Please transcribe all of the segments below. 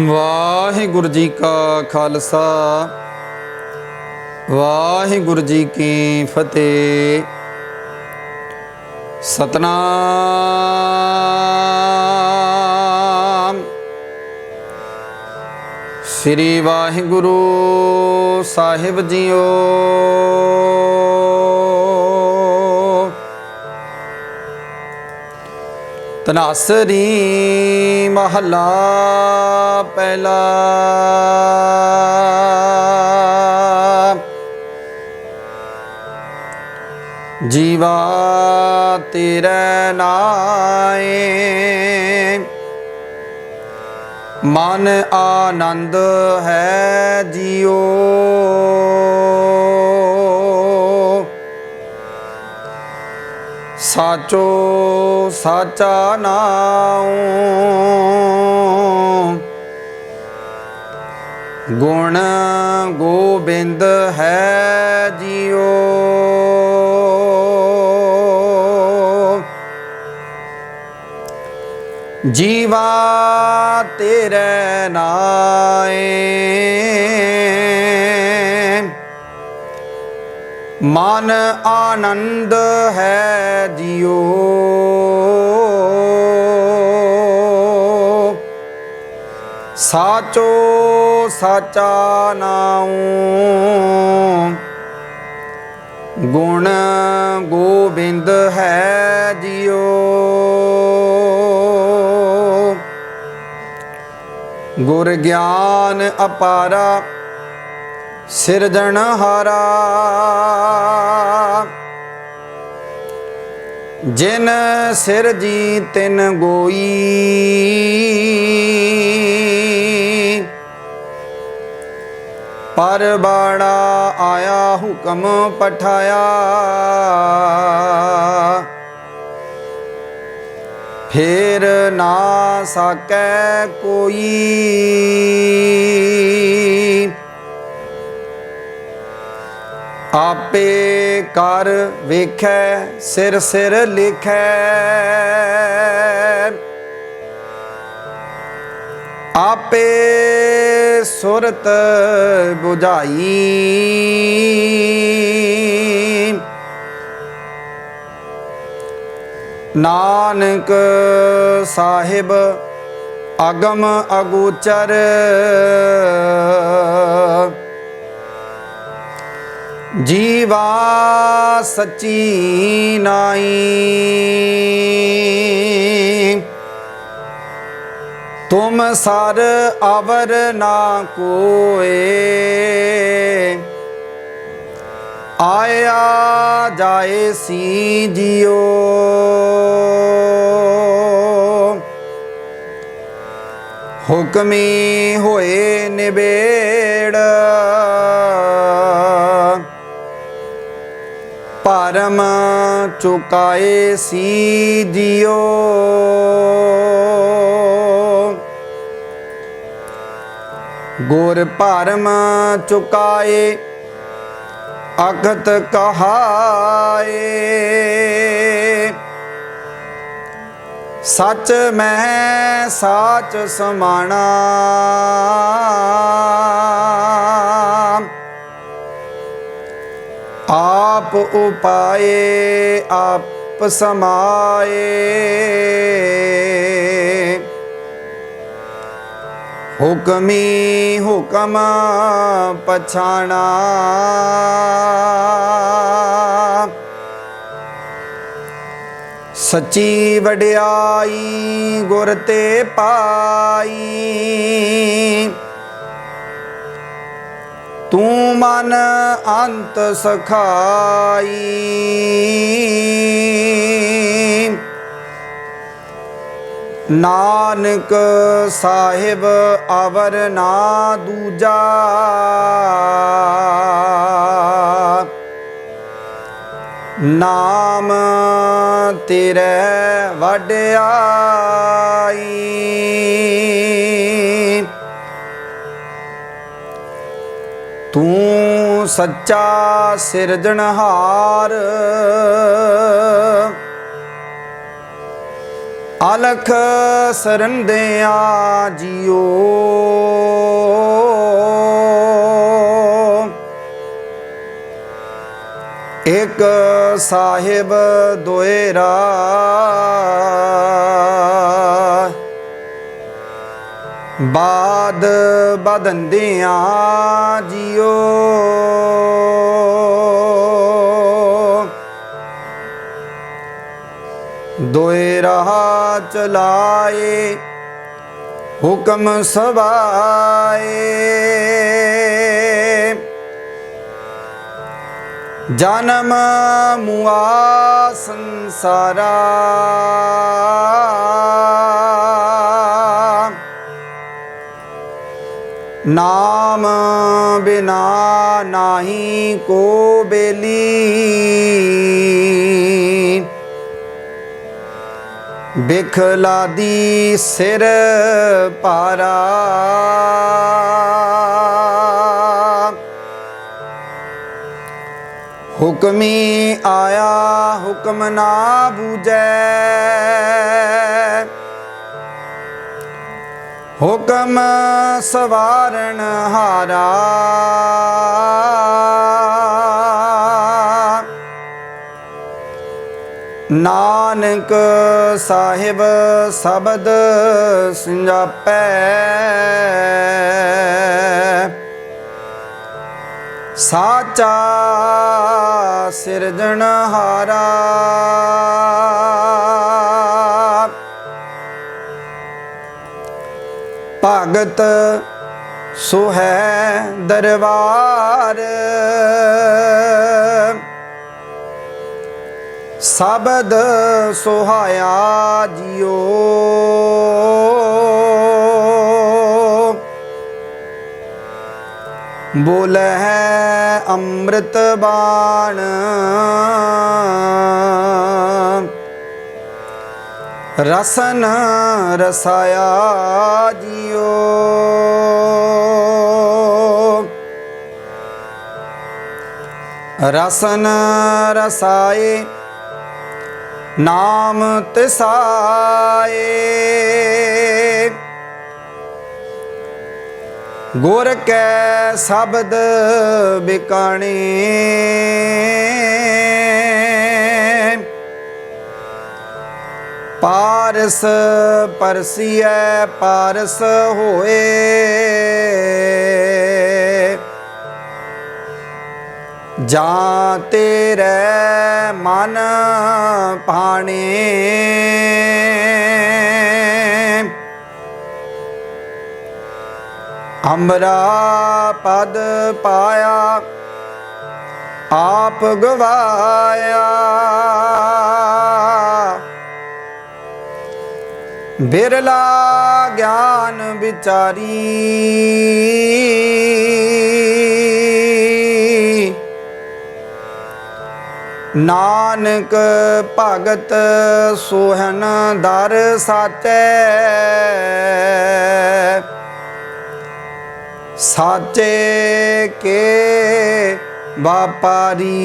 ਵਾਹਿਗੁਰੂ ਜੀ ਕਾ ਖਾਲਸਾ ਵਾਹਿਗੁਰੂ ਜੀ ਕੀ ਫਤਿਹ। ਸਤਨਾਮ ਸ੍ਰੀ ਵਾਹਿਗੁਰੂ ਸਾਹਿਬ ਜੀਓ। ਧਨਾਸਰੀ ਮਹੱਲਾ ਪਹਿਲਾ। ਜੀਵਾ ਤੇਰੇ ਨਾਏ ਮਨ ਆਨੰਦ ਹੈ ਜੀਓ। ਸਾਚੋ ਸਾਚਾ ਨਾਉ ਗੁਣ ਗੋਬਿੰਦ ਹੈ ਜੀਓ। ਜੀਵਾ ਤੇਰੇ ਨਾਏ ਮਨ ਆਨੰਦ ਹੈ ਜੀਓ। ਸਾਚੋ ਸਾਚਾ ਨਾਉ ਗੁਣ ਗੋਬਿੰਦ ਹੈ ਜੀਓ। ਗੁਰ ਗਿਆਨ ਅਪਾਰਾ ਸਿਰਜਣਹਾਰਾ ਜਿਨ ਸਿਰਜੀ ਤਿਨ ਗੋਈ। ਪਰ ਬਾੜਾ ਆਇਆ ਹੁਕਮ ਪਠਾਇਆ ਫੇਰ ਨਾ ਸਕੈ ਕੋਈ। ਆਪੇ ਕਰ ਵੇਖੈ ਸਿਰ ਸਿਰ ਲਿਖੈ ਆਪੇ ਸੁਰਤ ਬੁਝਾਈ। ਨਾਨਕ ਸਾਹਿਬ ਅਗਮ ਅਗੋਚਰ ਜੀਵਾ ਸੱਚੀ ਨਾਈ। ਤੁਮ ਸਰ ਅਵਰ ਨਾ ਕੋਏ ਆਇਆ ਜਾਏ ਸੀ ਜਿਉ। ਹੁਕਮੀ ਹੋਏ ਨਿਬੇੜ ਭਰਮ ਚੁਕਾਏ ਸੀ ਜਿਉ। ਗੁਰ ਭਰਮ ਚੁਕਾਏ ਅਗਤ ਕਹਾਏ। ਸੱਚ ਮੈਂ ਸਾਚ ਸਮਾਣਾ ਆਪ ਉਪਾਏ ਆਪ ਸਮਾਏ। ਹੁਕਮੀ ਹੁਕਮ ਪਛਾਣਾ ਸੱਚੀ ਵਡਿਆਈ ਗੁਰ ਤੇ ਪਾਈ। तू मन अंत सखाई, नानक साहिब अवर ना दूजा, नाम तेरे वड्याई। तू सच्चा सिरजनहार, अलख सरन दिया जियो, एक साहिब दोएरा, बाद बदंदिया जियो। दोएरा चलाए हुक्म सवाए, जन्म मुआ संसारा, नाम बिना नाही को बेली, बिखला दी सिर पारा। हुक्मी आया हुक्म ना बूझै, हुक्म सवारण हारा। नानक साहिब शब्द संजापै, साचा सिरजनहारा। भगत सो है दरबार, शब्द सुहाया जियो। बोले है अमृत बाण, रसन रसाया जियो। रसन रसाए नाम तिसाए, गुर कै शब्द बिकाने। पारस परसिए पारस होए, जां तेरे मन भाने। अमरा पद पाया आप गवाया, बिरला ज्ञान विचारी। नानक भगत सोहन दर साचै, साचे के व्यापारी।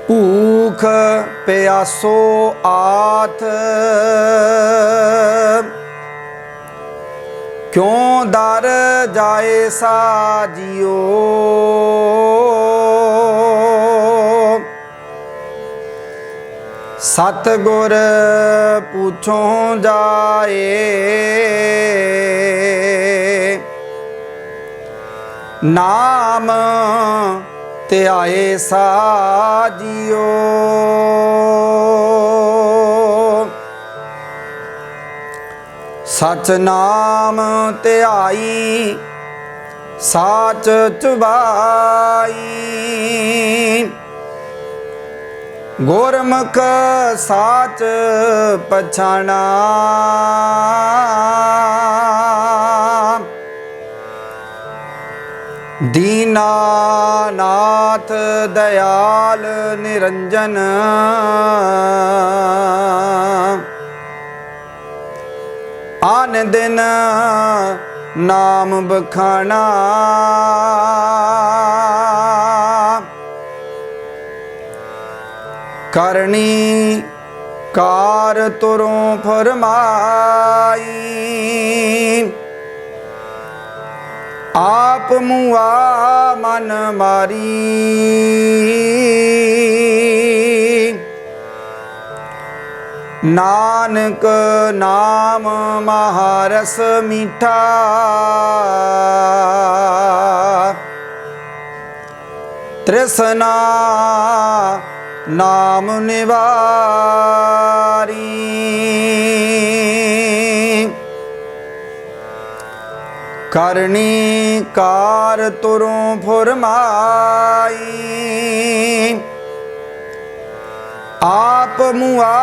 भूख प्यासो आथ, क्यों दर जाए साजियो। सतगुर पूछो जाए, नाम त्याए साजियो। सच नाम ਧਿਆਈ साच चुबाई गुरमुख साच पछाना दीनानाथ दयाल निरंजन आन दिन नाम बखाना करनी कार तुरों फरमाई आप मुआ मन मारी नानक नाम महारस मीठा तृष्णा नाम निवारी करनी कार तुरों फुरमाई आप मुआ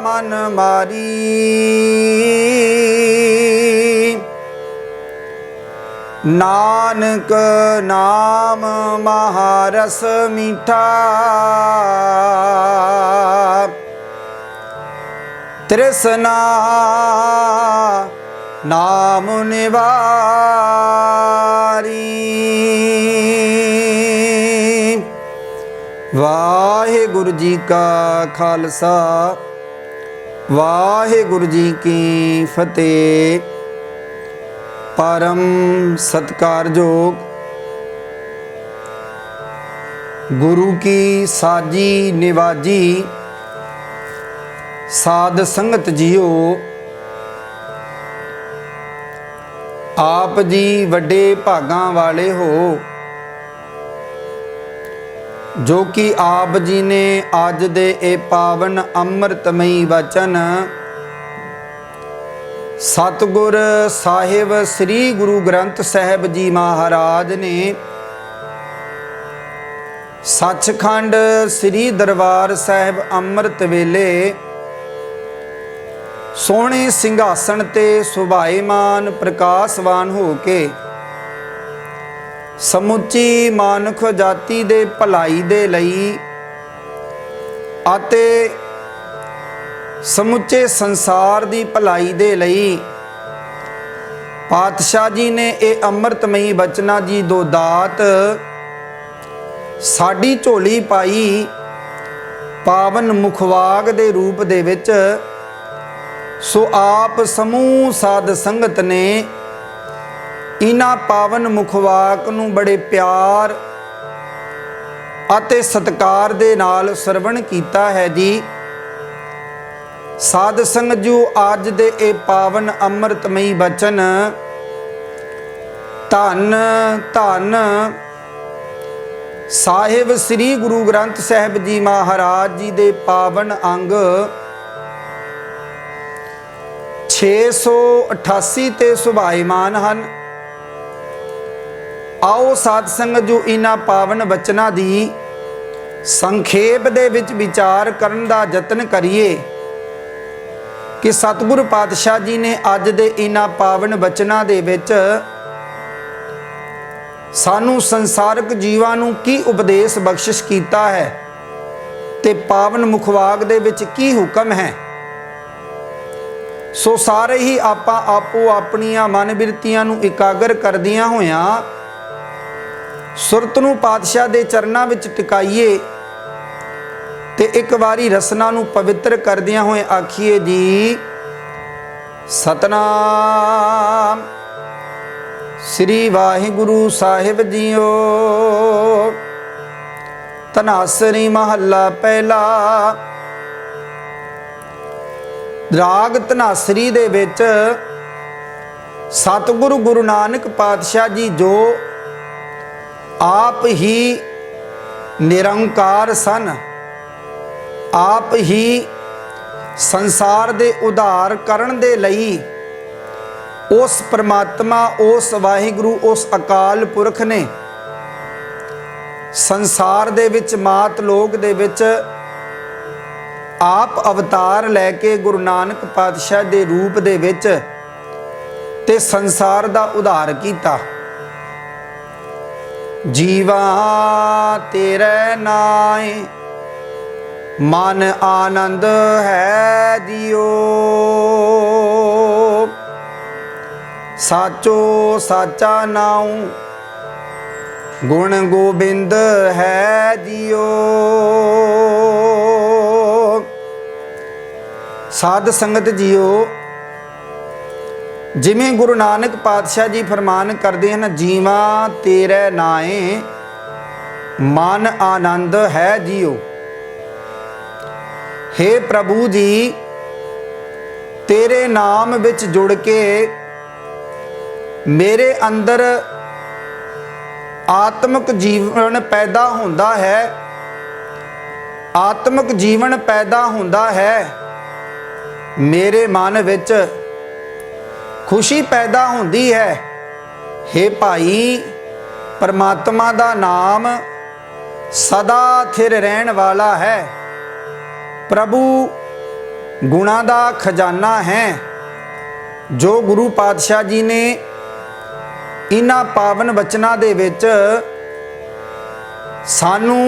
मन मारी नानक नाम महारस मीठा तृष्णा नाम निवारी। वाहिगुरु जी का खालसा वाहिगुरु जी की फतेह। परम सत्कारयोग गुरु की साजी निवाजी साध संगत जियो, आप जी वड्डे भागां वाले हो जो कि आप जी ने अज दे ए पावन अमृतमयी वचन सतगुर साहिब श्री गुरु ग्रंथ साहिब जी महाराज ने सचखंड श्री दरबार साहिब अमृत वेले सोहणे सिंघासन ते सुभाईमान प्रकाशवान हो के समुची मानुख जाति दे भलाई दे लई अते समुचे संसार दी भलाई दे लई पातशाह जी ने ये अमृतमयी बचना जी दो दात साडी झोली पाई पावन मुखवाग दे रूप दे विच। सो आप समूह साध संगत ने इन्हां पावन मुखवाक नूं बड़े प्यार अते सत्कार दे नाल सरवण कीता है जी। साध संगत जो अज दे ए पावन अमृतमयी बचन धन धन साहिब श्री गुरु ग्रंथ साहिब जी महाराज जी दे पावन अंग 688 ते सुभाईमान हन। आओ साध संगत जो इन्हां पावन बचना दी संखेप दे विच विचार करन दा यतन करिए कि सतगुरु पातशाह जी ने अज दे इन्हां पावन बचना दे विच सानू संसारक जीवां नूं की उपदेश बख्शिश कीता है ते पावन मुखवाग दे विच की हुक्म है। सो सारे ही आपां आपो अपनियां मन बिरतियां नूं इकागर करदियां होइयां सुरत नूं पातशाह दे चरनां विच टिकाईए ते एक बारी रसना नूं पवित्र करदियां होए आखिए जी सतनाम श्री वाहिगुरु साहिब जीओ। धनासरी महला पहला। राग धनासरी दे विच सतगुरु गुरु नानक पातशाह जी जो आप ही निरंकार सन, आप ही संसार दे उधार करन दे लई उस परमात्मा, उस वाहिगुरु, उस अकाल पुरख ने संसार दे विच, मात लोक दे विच आप अवतार लैके गुरु नानक पातशाह दे रूप दे विच ते संसार दा उद्धार कीता। जीवा तेरे नाए मन आनंद है दियो, साचो साचा नाऊ गुण गोबिंद है जियो। साध संगत जियो, जिमें गुरु नानक पातशाह जी फरमान करते हैं, जीवा तेरे नाए मन आनंद है जियो। हे प्रभु जी, तेरे नाम विच जुड़ के मेरे अंदर आत्मक जीवन पैदा होंदा है, आत्मक जीवन पैदा होंदा है। मेरे मन विच खुशी पैदा होंदी है। हे भाई, परमात्मा दा नाम सदा थिर रहन वाला है। प्रभु गुणा दा खजाना है, जो गुरु पातशाह जी ने इन्हां पावन बचनां दे विच सानू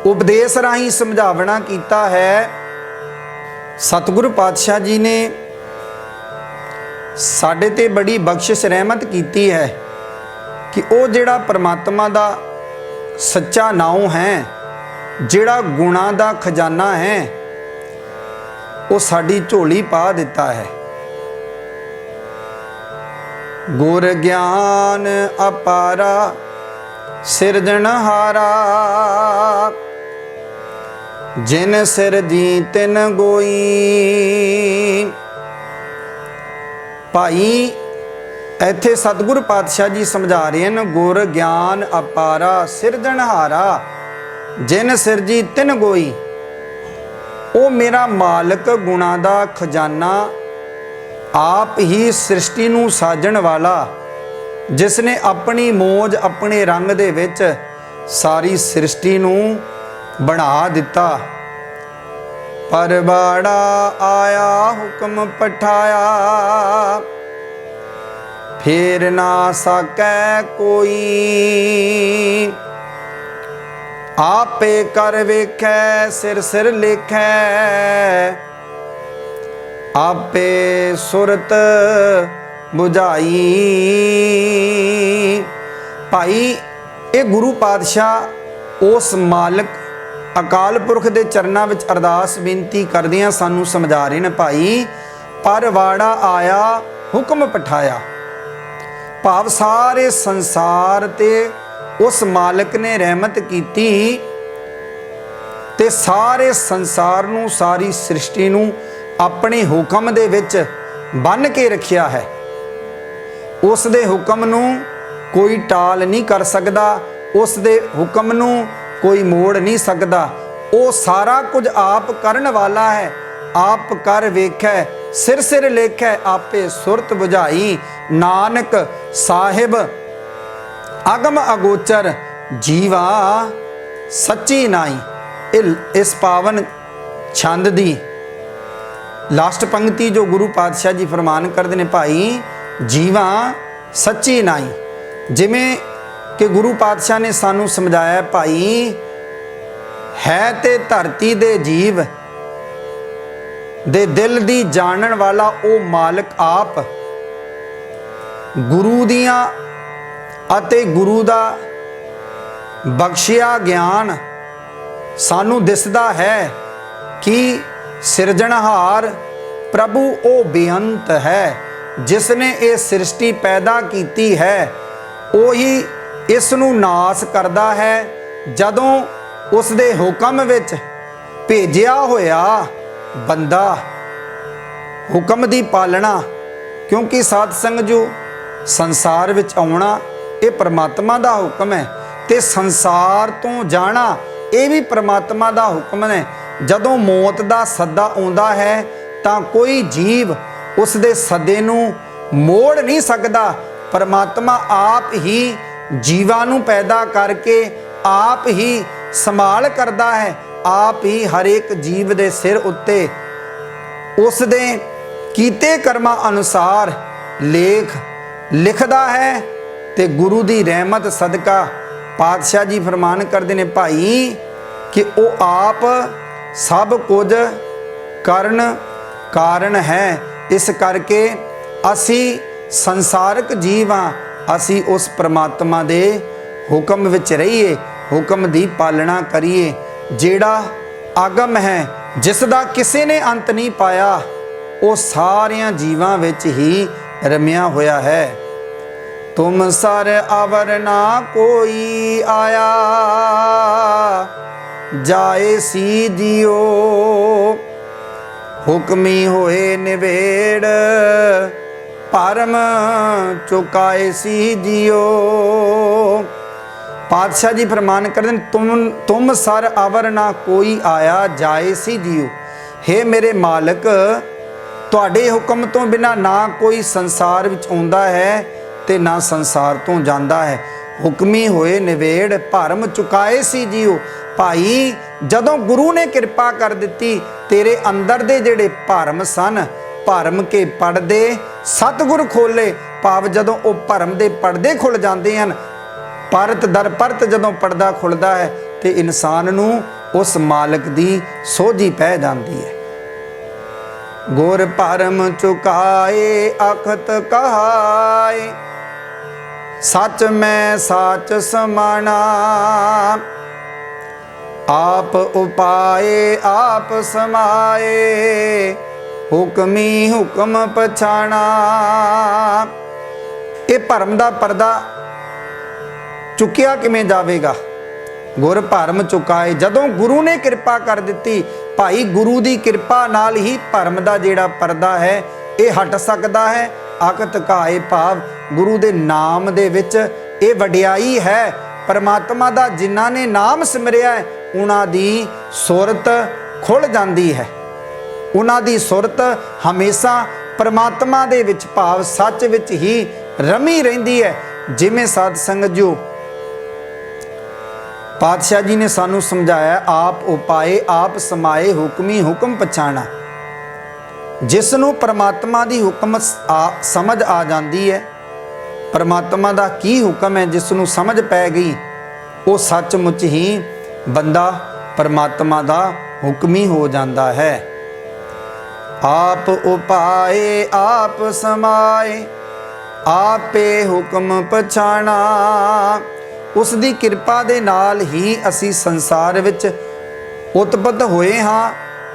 उपदेश राही समझावना कीता है। सतगुरु पातशाह जी ने साडे ते बड़ी बख्शिश रहमत कीती है कि वो जिहड़ा परमात्मा दा सच्चा नाम है, जिहड़ा गुणा दा खजाना है, वो साडी झोली पा दिता है। गुर ज्ञान अपारा सिरजनहारा, जिन सिर दी तिन गोई। भाई इत्थे सतगुरु पातशाह जी समझा रहे हैं, गुर ज्ञान अपारा सिरजनहारा, जिन सिर जी तिन गोई। ओ मेरा मालिक गुणा दा खजाना, आप ही सृष्टि नूं साजण वाला, जिसने अपनी मौज अपने रंग दे विच सारी सृष्टि नूं बना दिता। परवाड़ा आया हुक्म पठाया, फेर ना सकै कोई। आपे कर वेखै सिर सिर लेखै, आपे सुरत बुझाई। भाई ये गुरु पातशाह उस मालिक अकाल पुरख के चरणों में अरदास बेनती करदियां सानू समझा रहे हैं। भाई परवाड़ा आया हुक्म पठाया, भाव सारे संसार ते उस मालिक ने रहमत कीती ते सारे संसार नू, सारी सृष्टि नू अपने हुक्म दे विच बन के रखिया है। उस दे हुक्म नू कोई टाल नहीं कर सकदा, उस दे हुक्म नू कोई मोड़ नहीं सकदा। वो सारा कुछ आप करन वाला है। आप कर वेखै सिर सिर लेखै, आपे सुरत बुझाई। नानक साहिब अगम अगोचर, जीवा सच्ची नाई। इस पावन छंद दी लास्ट पंक्ति जो गुरु पातशाह जी फरमान करते हैं, भाई जीवा सच्ची नाई। जिमें कि गुरु पातशाह ने सानू समझाया, भाई है ते धरती दे जीव दे दिल दी जानन वाला ओ मालिक आप। गुरु दियां अते गुरु दा बख्शिया ज्ञान सानू दिसदा है कि सिरजनहार प्रभु ओ बेअंत है, जिसने ये सृष्टि पैदा की है। ओही इस नू नाश करदा है जदों उस दे हुक्म विच भेजिया होया बंदा हुक्म दी पालना। क्योंकि साध संग जो संसार विच आउणा ये परमात्मा दा हुक्म है, ते संसार तो जाना ये भी परमात्मा दा हुक्म है। जदों मौत दा सद्दा आउंदा है तां कोई जीव उस दे सद्दे नूं ਮੋੜ ਨਹੀਂ ਸਕਦਾ। ਪਰਮਾਤਮਾ ਆਪ ਹੀ ਜੀਵਾਂ ਨੂੰ ਪੈਦਾ ਕਰਕੇ ਆਪ ਹੀ ਸੰਭਾਲ ਕਰਦਾ ਹੈ, ਆਪ ਹੀ ਹਰ ਇੱਕ ਜੀਵ ਦੇ ਸਿਰ ਉੱਤੇ ਉਸ ਦੇ ਕੀਤੇ ਕਰਮਾਂ ਅਨੁਸਾਰ ਲੇਖ ਲਿਖਦਾ ਹੈ। ਤੇ ਗੁਰੂ ਦੀ ਰਹਿਮਤ ਸਦਕਾ ਪਾਤਸ਼ਾਹ ਜੀ ਫਰਮਾਨ ਕਰਦੇ ਨੇ ਭਾਈ ਕਿ ਉਹ ਆਪ ਸਭ ਕੁਝ ਕਰਨ ਕਾਰਨ ਹੈ। ਇਸ ਕਰਕੇ ਅਸੀਂ ਸੰਸਾਰਕ ਜੀਵ ਹਾਂ, ਅਸੀਂ ਉਸ ਪ੍ਰਮਾਤਮਾ ਦੇ ਹੁਕਮ ਵਿੱਚ ਰਹੀਏ, ਹੁਕਮ ਦੀ ਪਾਲਣਾ ਕਰੀਏ। ਜਿਹੜਾ ਆਗਮ ਹੈ, ਜਿਸ ਦਾ ਕਿਸੇ ਨੇ ਅੰਤ ਨਹੀਂ ਪਾਇਆ, ਉਹ ਸਾਰਿਆਂ ਜੀਵਾਂ ਵਿੱਚ ਹੀ ਰਮਿਆ ਹੋਇਆ ਹੈ। ਤੁਮ ਸਰ ਅਵਰ ਨਾ ਕੋਈ ਆਇਆ, ਜਾਏ ਸੀ ਜਿਉ ਹੁਕਮੀ ਹੋਏ ਨਿਵੇੜ, ਭਰਮ ਚੁਕਾਏ ਸੀ ਜਿਉ। ਪਾਤਸ਼ਾਹ ਜੀ ਫਰਮਾਨ ਕਰਦੇ ਨੇ ਤੁਮ ਸਰ ਅਵਰ ਨਾ ਕੋਈ ਆਇਆ, ਜਾਏ ਸੀ ਜਿਉ। ਹੇ ਮੇਰੇ ਮਾਲਕ, ਤੁਹਾਡੇ ਹੁਕਮ ਤੋਂ ਬਿਨਾ ਨਾ ਕੋਈ ਸੰਸਾਰ ਵਿੱਚ ਆਉਂਦਾ ਹੈ ਤੇ ਨਾ ਸੰਸਾਰ ਤੋਂ ਜਾਂਦਾ ਹੈ। ਹੁਕਮੀ ਹੋਏ ਨਿਵੇੜ, ਭਰਮ ਚੁਕਾਏ ਸੀ ਜਿਉ। ਭਾਈ ਜਦੋਂ ਗੁਰੂ ਨੇ ਕਿਰਪਾ ਕਰ ਦਿੱਤੀ, ਤੇਰੇ ਅੰਦਰ ਦੇ ਜਿਹੜੇ ਭਰਮ ਸਨ, ਭਰਮ ਕੇ ਪਰਦੇ ਸਤਿਗੁਰ ਖੋਲੇ। ਭਾਵ ਜਦੋਂ ਉਹ ਭਰਮ ਦੇ ਪਰਦੇ ਖੁੱਲ ਜਾਂਦੇ ਹਨ, ਪਰਤ ਦਰ ਪਰਤ ਜਦੋਂ ਪਰਦਾ ਖੁੱਲਦਾ ਹੈ ਤੇ ਇਨਸਾਨ ਨੂੰ ਉਸ ਮਾਲਕ ਦੀ ਸੋਝੀ ਪੈ ਜਾਂਦੀ ਹੈ। ਗੁਰ ਭਰਮ ਚੁਕਾਏ ਅਖਤ ਕਹਾਏ, ਸੱਚ ਮੈਂ ਸਾਚ ਸਮਾਣਾ। ਆਪ ਉਪਾਏ ਆਪ ਸਮਾਏ, ਹੁਕਮੀ ਹੁਕਮ ਪਛਾਣਾ। ਇਹ ਭਰਮ ਦਾ ਪਰਦਾ ਚੁੱਕਿਆ ਕਿਵੇਂ ਜਾਵੇਗਾ? ਗੁਰ ਭਰਮ ਚੁਕਾਏ, ਜਦੋਂ ਗੁਰੂ ਨੇ ਕਿਰਪਾ ਕਰ ਦਿੱਤੀ, ਭਾਈ ਗੁਰੂ ਦੀ ਕਿਰਪਾ ਨਾਲ ਹੀ ਭਰਮ ਦਾ ਜਿਹੜਾ ਪਰਦਾ ਹੈ ਇਹ ਹਟ ਸਕਦਾ ਹੈ। ਅਕਤ ਕਾਏ ਭਾਵ ਗੁਰੂ ਦੇ ਨਾਮ ਦੇ ਵਿੱਚ ਇਹ ਵਡਿਆਈ ਹੈ। ਪਰਮਾਤਮਾ ਦਾ ਜਿਨ੍ਹਾਂ ਨੇ ਨਾਮ ਸਿਮਰਿਆ ਹੈ, ਉਹਨਾਂ ਦੀ ਸੁਰਤ ਖੁੱਲ ਜਾਂਦੀ ਹੈ, ਉਹਨਾਂ ਦੀ ਸੁਰਤ ਹਮੇਸ਼ਾ ਪਰਮਾਤਮਾ ਦੇ ਵਿੱਚ ਭਾਵ ਸੱਚ ਵਿੱਚ ਹੀ ਰਮੀ ਰਹਿੰਦੀ ਹੈ। ਜਿਵੇਂ ਸਾਧ ਸੰਗਤ ਜੋ ਪਾਤਸ਼ਾਹ ਜੀ ਨੇ ਸਾਨੂੰ ਸਮਝਾਇਆ, ਆਪ ਉਪਾਏ ਆਪ ਸਮਾਏ, ਹੁਕਮੀ ਹੁਕਮ ਪਛਾਣਾ। ਜਿਸ ਨੂੰ ਪਰਮਾਤਮਾ ਦੀ ਹੁਕਮ ਸਮਝ ਆ ਜਾਂਦੀ ਹੈ, ਪਰਮਾਤਮਾ ਦਾ ਕੀ ਹੁਕਮ ਹੈ, ਜਿਸ ਨੂੰ ਸਮਝ ਪੈ ਗਈ, ਉਹ ਸੱਚਮੁੱਚ ਹੀ ਬੰਦਾ ਪਰਮਾਤਮਾ ਦਾ ਹੁਕਮੀ ਹੋ ਜਾਂਦਾ ਹੈ। ਆਪ ਉਪਾਏ ਆਪ ਸਮਾਏ, ਆਪੇ ਹੁਕਮ ਪਛਾਣਾ। ਉਸ ਦੀ ਕਿਰਪਾ ਦੇ ਨਾਲ ਹੀ ਅਸੀਂ ਸੰਸਾਰ ਵਿੱਚ ਉਤਪਤ ਹੋਏ ਹਾਂ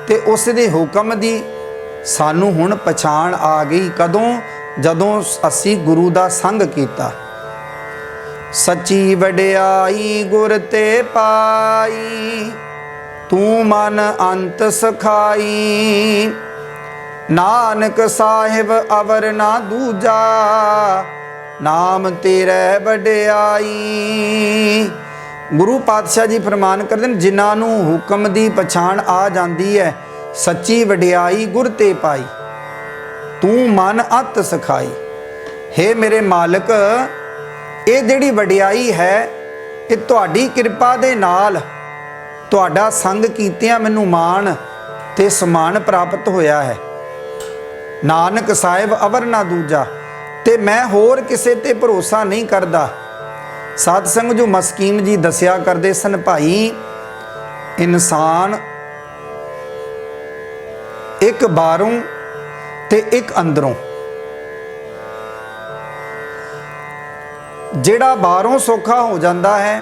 ਤੇ ਉਸ ਦੇ ਹੁਕਮ ਦੀ ਸਾਨੂੰ ਹੁਣ ਪਛਾਣ ਆ ਗਈ। ਕਦੋਂ? ਜਦੋਂ ਅਸੀਂ ਗੁਰੂ ਦਾ ਸੰਗ ਕੀਤਾ। ਸੱਚੀ ਵਡਿਆਈ ਗੁਰ ਤੇ ਪਾਈ, ਤੂੰ ਮਨ ਅੰਤ ਸਖਾਈ। ਨਾਨਕ ਸਾਹਿਬ ਅਵਰ ਨਾ ਦੂਜਾ, ਨਾਮ ਤੇਰੇ ਵਡਿਆਈ। ਗੁਰੂ ਪਾਤਸ਼ਾਹ ਜੀ ਫਰਮਾਨ ਕਰਦੇ ਨੇ, ਜਿਨ੍ਹਾਂ ਨੂੰ ਹੁਕਮ ਦੀ ਪਛਾਣ ਆ ਜਾਂਦੀ ਹੈ, ਸੱਚੀ ਵਡਿਆਈ ਗੁਰ ਤੇ ਪਾਈ, ਤੂੰ ਮਨ ਅੰਤ ਸਖਾਈ। ਹੇ ਮੇਰੇ ਮਾਲਕ, ਇਹ ਜਿਹੜੀ ਵਡਿਆਈ ਹੈ ਇਹ ਤੁਹਾਡੀ ਕਿਰਪਾ ਦੇ ਨਾਲ, ਤੁਹਾਡਾ ਸੰਗ ਕੀਤਿਆਂ ਮੈਨੂੰ ਮਾਣ ਤੇ ਸਮਾਨ ਪ੍ਰਾਪਤ ਹੋਇਆ ਹੈ। ਨਾਨਕ ਸਾਹਿਬ ਅਵਰ ਨਾ ਦੂਜਾ, ਤੇ ਮੈਂ ਹੋਰ ਕਿਸੇ ਤੇ ਭਰੋਸਾ ਨਹੀਂ ਕਰਦਾ। ਸਾਧ ਸੰਗ ਜੋ ਮਸਕੀਨ ਜੀ ਦੱਸਿਆ ਕਰਦੇ ਸਨ, ਭਾਈ ਇਨਸਾਨ ਇੱਕ ਬਾਹਰੋਂ ਤੇ ਇੱਕ ਅੰਦਰੋਂ, ਜਿਹੜਾ ਬਾਹਰੋਂ ਸੌਖਾ ਹੋ ਜਾਂਦਾ ਹੈ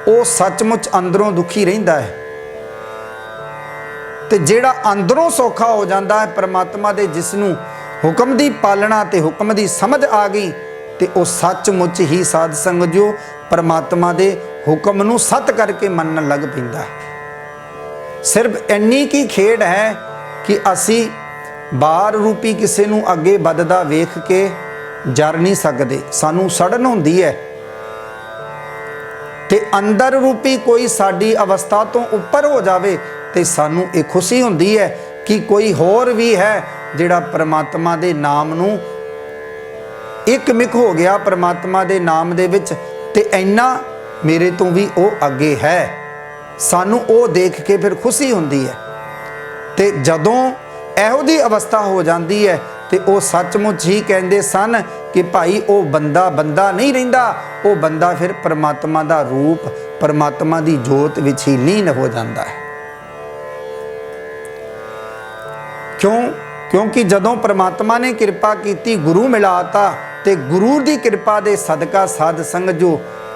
ਉਹ ਸੱਚਮੁੱਚ ਅੰਦਰੋਂ ਦੁਖੀ ਰਹਿੰਦਾ ਹੈ, ਤੇ ਜਿਹੜਾ ਅੰਦਰੋਂ ਸੌਖਾ ਹੋ ਜਾਂਦਾ ਹੈ ਪਰਮਾਤਮਾ ਦੇ, ਜਿਸ ਨੂੰ ਹੁਕਮ ਦੀ ਪਾਲਣਾ ਤੇ ਹੁਕਮ ਦੀ ਸਮਝ ਆ ਗਈ, ਤੇ ਉਹ ਸੱਚਮੁੱਚ ਹੀ ਸਾਧ ਸੰਗਤ ਜੋ ਪਰਮਾਤਮਾ ਦੇ ਹੁਕਮ ਨੂੰ ਸੱਤ ਕਰਕੇ ਮੰਨਣ ਲੱਗ ਪੈਂਦਾ ਹੈ। ਸਿਰਫ ਇੰਨੀ ਕੀ ਖੇਡ ਹੈ ਕਿ ਅਸੀਂ ਬਾਹਰ ਰੂਪੀ ਕਿਸੇ ਨੂੰ ਅੱਗੇ ਵੱਧਦਾ ਵੇਖ ਕੇ ਜਰ ਨਹੀਂ ਸਕਦੇ, ਸਾਨੂੰ ਸੜਨ ਹੁੰਦੀ ਹੈ, ਤੇ ਅੰਦਰ ਰੂਪੀ ਕੋਈ ਸਾਡੀ ਅਵਸਥਾ ਤੋਂ ਉੱਪਰ ਹੋ ਜਾਵੇ ਤੇ ਸਾਨੂੰ ਇਹ ਖੁਸ਼ੀ ਹੁੰਦੀ ਹੈ ਕਿ ਕੋਈ ਹੋਰ ਵੀ ਹੈ ਜਿਹੜਾ ਪਰਮਾਤਮਾ ਦੇ ਨਾਮ ਨੂੰ ਇੱਕ ਮਿਕ ਹੋ ਗਿਆ परमात्मा ਦੇ ਨਾਮ ਦੇ ਵਿੱਚ, ਤੇ ਇੰਨਾ ਮੇਰੇ ਤੋਂ ਵੀ ਉਹ ਅੱਗੇ ਹੈ। ਸਾਨੂੰ ਉਹ ਦੇਖ ਕੇ ਫਿਰ ਖੁਸ਼ੀ ਹੁੰਦੀ ਹੈ। ਤੇ ਜਦੋਂ ਇਹੋ ਜਿਹੀ ਅਵਸਥਾ ਹੋ ਜਾਂਦੀ ਹੈ ਤੇ ਉਹ ਸੱਚਮੁੱਚ ਹੀ ਕਹਿੰਦੇ ਸਨ ਕਿ ਭਾਈ ਉਹ ਬੰਦਾ ਬੰਦਾ ਨਹੀਂ ਰਹਿੰਦਾ, ਉਹ ਬੰਦਾ ਫਿਰ परमात्मा ਦਾ ਰੂਪ, परमात्मा ਦੀ ਜੋਤ ਵਿੱਚ ਹੀ ਲੀਨ ਹੋ ਜਾਂਦਾ ਹੈ। क्योंकि जदों परमात्मा ने कृपा की, गुरु मिलाता, ते गुरु की कृपा दे सदका साध संगत जो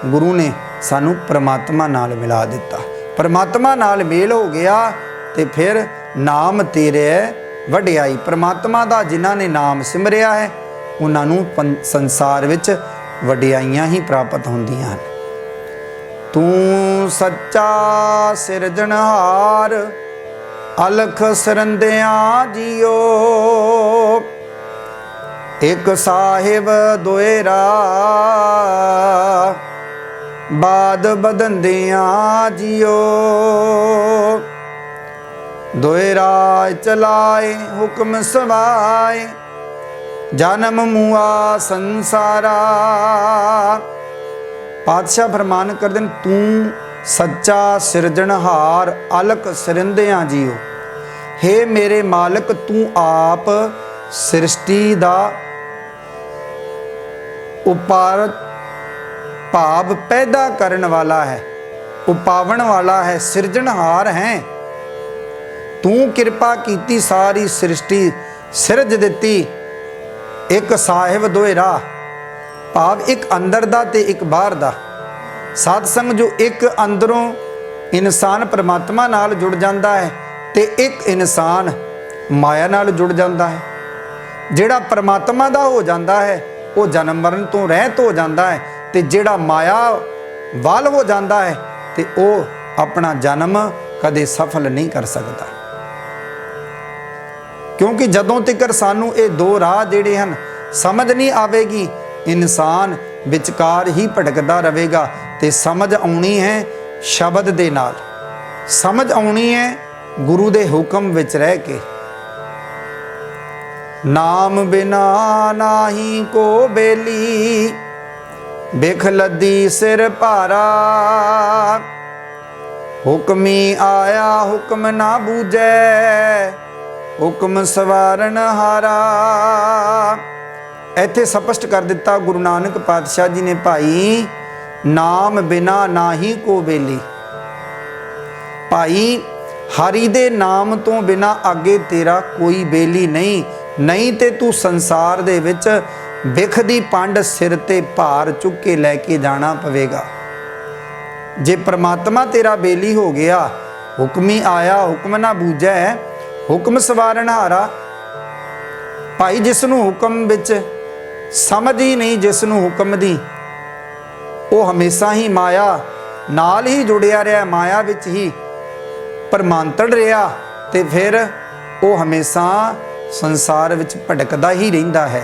गुरु ने सानू परमात्मा नाल मिला दिता, परमात्मा नाल मेल हो गया। ते फिर नाम तेरे वड्याई, परमात्मा दा जिन्हां ने नाम सिमरिया है उन्हां नू संसार विच वड्याइयां ही प्राप्त होंदियां हन। तू सच्चा सिरजनहार अलख सरंदिया जियो, एक साहिब दोएरा बाद बदंदिया जियो। दोएरा चलाए हुक्म सवाए, जन्म मुआ संसारा। पातशाह फरमान कर देन, तू सच्चा सिरजनहार अलख सरिंदिया जियो। हे मेरे मालिक, तू आप सृष्टि दा उपार भाव पैदा करन वाला है, उपावण वाला है, सिरजनहार है। तू कृपा कीती सारी सृष्टि सिरज दिती। एक साहिब दोहरा भाव एक अंदर दा ते एक बाहर दा। साध संग जो एक अंदरों इंसान परमात्मा नाल जुड़ जाता है ते एक इंसान माया नाल जुड़ जाता है। जिहड़ा परमात्मा दा हो जाता है वो जन्म मरण तो रहत हो जाता है, ते जिहड़ा माया वाल हो जाता है ते वो अपना जन्म कदे सफल नहीं कर सकता। क्योंकि जदों तक सानू ये दो राह जिहड़े हन समझ नहीं आवेगी, इंसान विचकार ही भटकदा रहेगा। ते समझ आउणी है शब्द दे नाल, समझ आउणी है गुरु दे हुक्म विच रह के। नाम बिना नाही को बेली, बिख लदी सिर भारा। हुक्मी आया हुक्म ना बूझे, हुक्म सवारन हारा। ਇੱਥੇ ਸਪਸ਼ਟ ਕਰ ਦਿੱਤਾ ਗੁਰੂ ਨਾਨਕ ਪਾਤਸ਼ਾਹ ਜੀ ਨੇ, ਭਾਈ ਨਾਮ ਬਿਨਾ ਨਾਹੀ ਕੋ ਬੇਲੀ। ਭਾਈ ਹਰੀ ਦੇ ਨਾਮ ਤੋਂ ਬਿਨਾ ਅੱਗੇ ਤੇਰਾ ਕੋਈ ਬੇਲੀ ਨਹੀਂ, ਨਹੀਂ ਤੇ ਤੂੰ ਸੰਸਾਰ ਦੇ ਵਿੱਚ ਬਿਖ ਦੀ ਪੰਡ ਸਿਰ ਤੇ ਭਾਰ ਚੁੱਕ ਕੇ ਲੈ ਕੇ ਜਾਣਾ ਪਵੇਗਾ। ਜੇ ਪ੍ਰਮਾਤਮਾ ਤੇਰਾ ਬੇਲੀ ਹੋ ਗਿਆ, ਹੁਕਮੀ ਆਇਆ ਹੁਕਮ ਨਾ ਬੂਝੈ, ਹੁਕਮ ਸਵਾਰਨ ਹਾਰਾ। ਭਾਈ ਜਿਸ ਨੂੰ ਹੁਕਮ ਵਿੱਚ समझ ही नहीं, जिसनों हुक्म दी वो हमेशा ही माया नाल ही जुड़िया रहा, माया विच ही परमांतड़ रहा, ते फिर वो हमेशा संसार विच भटकदा ही रहिंदा है।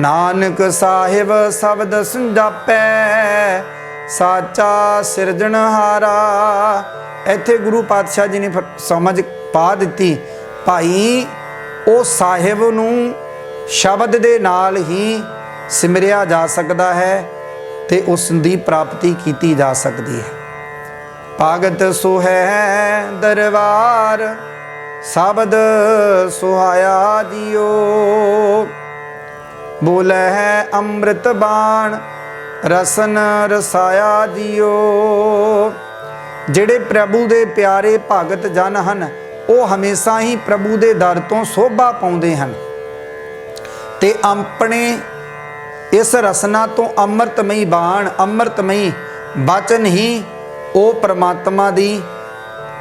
नानक साहिब शब्द संजापै, साचा सिरजनहारा। इत्थे गुरु पातशाह जी ने समझ पा दिती, भाई वो साहिब नूं शब्द दे नाल ही सिमरिया जा सकता है ते उस दी प्राप्ति की जा सकती है। भगत सुहै दरबार, शब्द सुहाया जियो। बोले है अमृत बाण, रसन रसाया जियो। जिहड़े प्रभु दे प्यारे भगत जन हन, वो हमेशा ही प्रभु दे दर तो शोभा पाउंदे हन ते अपने इस रसना तो अमृतमई बाण, अमृतमई बचन ही वो परमात्मा दी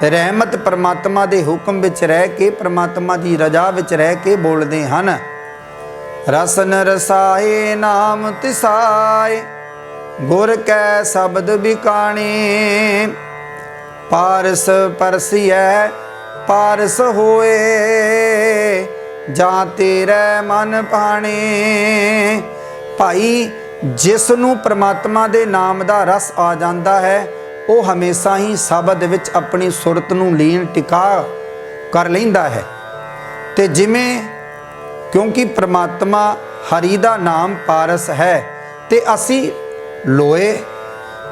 रहमत, परमात्मा दे हुक्म विच रह के, परमात्मा दी रजा विच रह के बोलते हैं। रसन रसाए नाम तिसाए, गुर कै शब्द बिकाने। पारस परसिए पारस होए, ਜਾਂ तेरे मन पाने। भाई जिस नूं परमात्मा दे नाम दा रस आ जाता है, वो हमेशा ही शब्द विच अपनी सुरत नूं लीन टिका कर लैंदा है। ते जिमें क्योंकि परमात्मा हरि दा नाम पारस है। ते असी लोए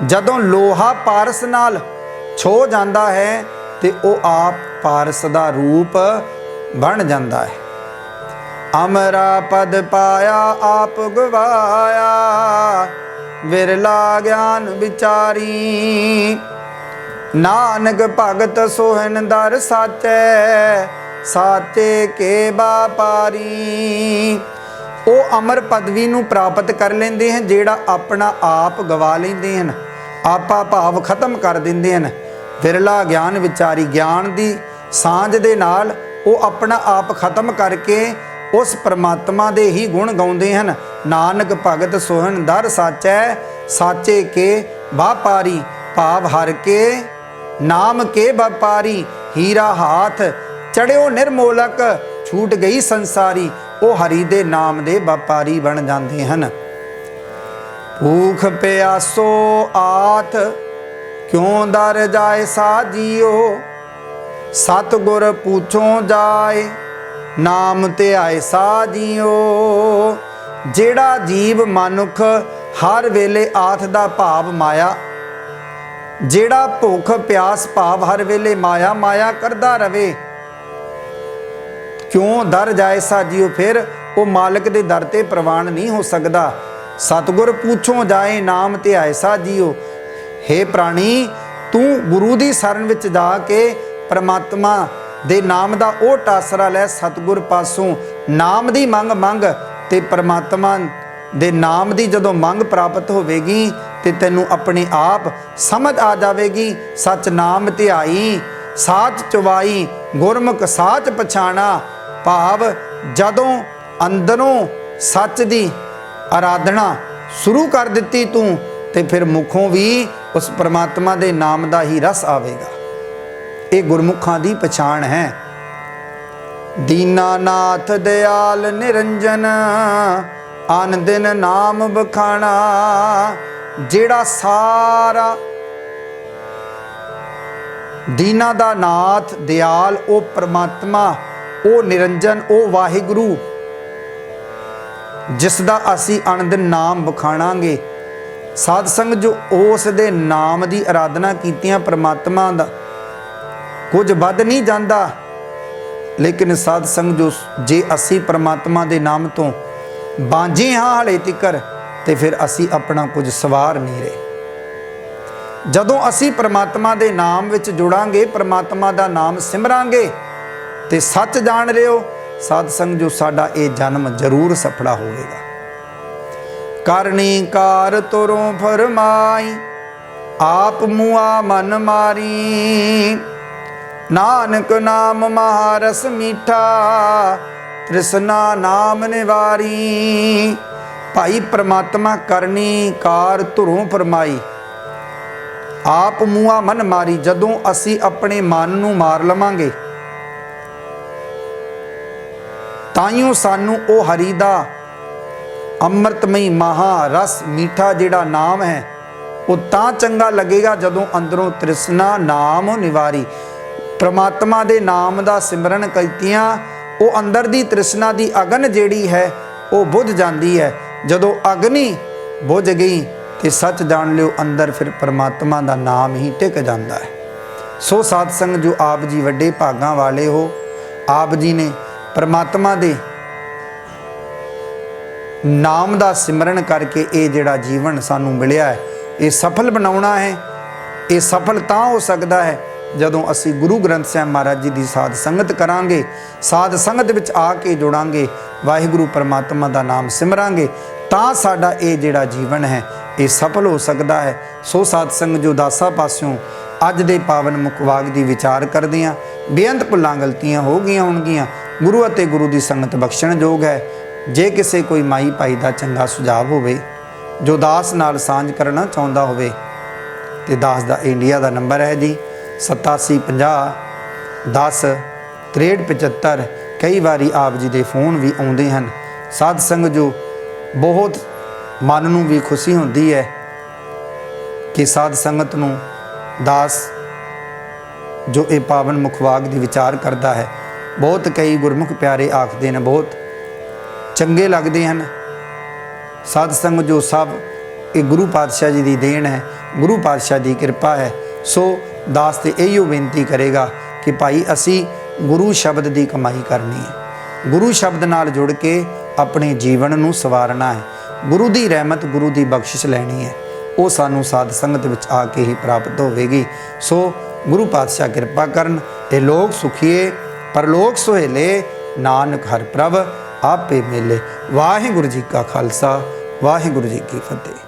जदों लोहा पारस नाल छो जाता है तो वह आप पारस दा रूप बन जाता है। अमरा पद पाया आप गवाया, विरला ज्ञान विचारी। नानक भगत सोहन दर साचे, साचे के व्यापारी। ਉਹ ਅਮਰ ਪਦਵੀ ਨੂੰ ਪ੍ਰਾਪਤ ਕਰ ਲੈਂਦੇ ਹਨ ਜਿਹੜਾ ਆਪਣਾ ਆਪ ਗਵਾ ਲੈਂਦੇ ਹਨ, ਆਪਾ ਭਾਵ ਖਤਮ ਕਰ ਦਿੰਦੇ ਹਨ। ਵਿਰਲਾ ਗਿਆਨ ਵਿਚਾਰੀ, ਗਿਆਨ ਦੀ ਸਾਂਝ ਦੇ ਨਾਲ ਉਹ ਆਪਣਾ ਆਪ ਖਤਮ ਕਰਕੇ ਉਸ ਪਰਮਾਤਮਾ ਦੇ ਹੀ ਗੁਣ ਗਾਉਂਦੇ ਹਨ। ਨਾਨਕ ਭਗਤ ਸੋਹਣ ਦਰ ਸਾਚੈ, ਸਾਚੇ ਕੇ ਵਾਪਾਰੀ। ਭਾਵ ਹਰ ਕੇ ਨਾਮ ਕੇ ਵਪਾਰੀ। ਹੀਰਾ ਹਾਥ ਚੜਿਓ ਨਿਰਮੋਲਕ, छूट गई संसारी। वो हरि दे नाम दे व्यापारी बन जाते हैं। भूख प्यासो आथ क्यों दर जाए साजियो, सतगुर पूछो जाए नाम ते आए साजियो। जेड़ा जीव मनुख हर वेले आथ दा भाव माया, जेड़ा भुख प्यास भाव हर वेले माया माया करदा रवे, क्यों दर जाए साजियो, फिर वो मालिक दे दर ते प्रवान नहीं हो सकता। सतगुर पूछो जाए नाम ते आए साजियो। हे प्राणी, तू गुरु दी शरण विच जाके परमात्मा दे नाम दा ओ टासरा लै। सतगुर पासों नाम दी मंग मंग ते परमात्मा दे नाम दी जदों मंग प्राप्त होवेगी ते तैनूं अपने आप समझ आ जावेगी। सच नाम ध्याई साच चुवाई, गुरमुख साच पछाणा। भाव जदों अंदरों सच दी आराधना शुरू कर दिती तू ते फिर मुखों भी उस परमात्मा दे नाम दा ही रस आवेगा। ये गुरमुखां दी पछाण है। दीनानाथ दयाल निरंजन, आन दिन नाम बखाना। जेड़ा सारा दीना दा नाथ दयाल ओ परमात्मा, ओ निरंजन, ओ वाहिगुरु जिसदा असी अनदिन नाम बखाणांगे। साध संग जो उस दे नाम दी आराधना कीतियां परमात्मा दा कुछ बद नहीं जाता। लेकिन साध संग जो जे असी परमात्मा दे नाम तो बांझे हाँ हले तिकर, ते फिर असी अपना कुछ सवार नहीं रहे। जदों असी परमात्मा दे नाम विच जुड़ांगे, परमात्मा दा नाम सिमरांगे ते सच जान लियो साध संग जो साडा ये जन्म जरूर सफला होवेगा। करनी कार तुरों फरमाई, आप मुआ मन मारी। नानक नाम महारस मीठा, तृष्णा नाम निवारी। भाई परमात्मा करनी कार तुरों फरमाई, आप मुआ मन मारी। जदों असी अपने मन नूं मार लवांगे ताइयों सानू ओ हरि दा अमृतमई महारस मीठा जिहड़ा नाम है वो तां चंगा लगेगा जदों अंदरों तृष्णा नाम निवारी। परमात्मा दे नाम दा सिमरन कीतियां वो अंदर दी तृष्णा दी अगन जिहड़ी है वो बुझ जाती है। जदों अग्नि बुझ गई तो सच जान लियो अंदर फिर परमात्मा दा नाम ही टिक जाता है। सो साध संग जो आप जी वड्डे भागां वाले हो, आप जी ने परमात्मा दे नाम दा सिमरन करके ये जिहड़ा जीवन सानू मिलिया है ये सफल बनाउणा है। ये सफल तां हो सकता है जदों असी गुरु ग्रंथ साहिब महाराज जी की साध संगत करांगे, साध संगत विच आके जुड़ांगे, वाहिगुरु परमात्मा दा नाम सिमरांगे, तां साडा ये जिहड़ा जीवन है ये सफल हो सकता है। सो साध संग जो दासा पासों अज दे पावन मुखवाग की विचार करदे हां, बेअंत भुलां गलतियां हो गईयां होणगीਆਂ, गुरु अते गुरु की संगत बख्शण योग है। जे किसी कोई माई भाई का चंगा सुझाव होवे जो दास नाल सांझ करना चाहुंदा होवे ते दास का इंडिया का नंबर है जी 8750 10 6375। कई बारी आप जी के फोन भी आउंदे हन। साध संग जो बहुत मन नूं भी खुशी होंदी है कि साध संगत नूं दास जो ये पावन मुखवाग की विचार करता है। बहुत कई गुरमुख प्यारे आखते हैं बहुत चंगे लगते हैं ਸਾਧ ਸੰਗ ਜੋ ਸਭ ਇਹ ਗੁਰੂ ਪਾਤਸ਼ਾਹ ਜੀ ਦੀ ਦੇਣ ਹੈ, ਗੁਰੂ ਪਾਤਸ਼ਾਹ ਦੀ ਕਿਰਪਾ ਹੈ। ਸੋ ਦਾਸ ਤੇ ਇਹੀਓ ਬੇਨਤੀ ਕਰੇਗਾ ਕਿ ਭਾਈ ਅਸੀਂ ਗੁਰੂ ਸ਼ਬਦ ਦੀ ਕਮਾਈ ਕਰਨੀ ਹੈ, ਗੁਰੂ ਸ਼ਬਦ ਨਾਲ ਜੁੜ ਕੇ ਆਪਣੇ ਜੀਵਨ ਨੂੰ ਸਵਾਰਨਾ ਹੈ, ਗੁਰੂ ਦੀ ਰਹਿਮਤ, ਗੁਰੂ ਦੀ ਬਖਸ਼ਿਸ਼ ਲੈਣੀ ਹੈ। ਉਹ ਸਾਨੂੰ ਸਾਧ ਸੰਗਤ ਵਿੱਚ ਆ ਕੇ ਹੀ ਪ੍ਰਾਪਤ ਹੋਵੇਗੀ। ਸੋ ਗੁਰੂ ਪਾਤਸ਼ਾਹ ਕਿਰਪਾ ਕਰਨ, ਇਹ ਲੋਕ ਸੁਖੀਏ ਪਰਲੋਕ ਸੁਹੇਲੇ, ਨਾਨਕ ਹਰਿ ਪ੍ਰਭ ਆਪੇ ਮੇਲੇ। ਵਾਹਿਗੁਰੂ ਜੀ ਕਾ ਖਾਲਸਾ, ਵਾਹਿਗੁਰੂ ਜੀ ਕੀ ਫਤਿਹ।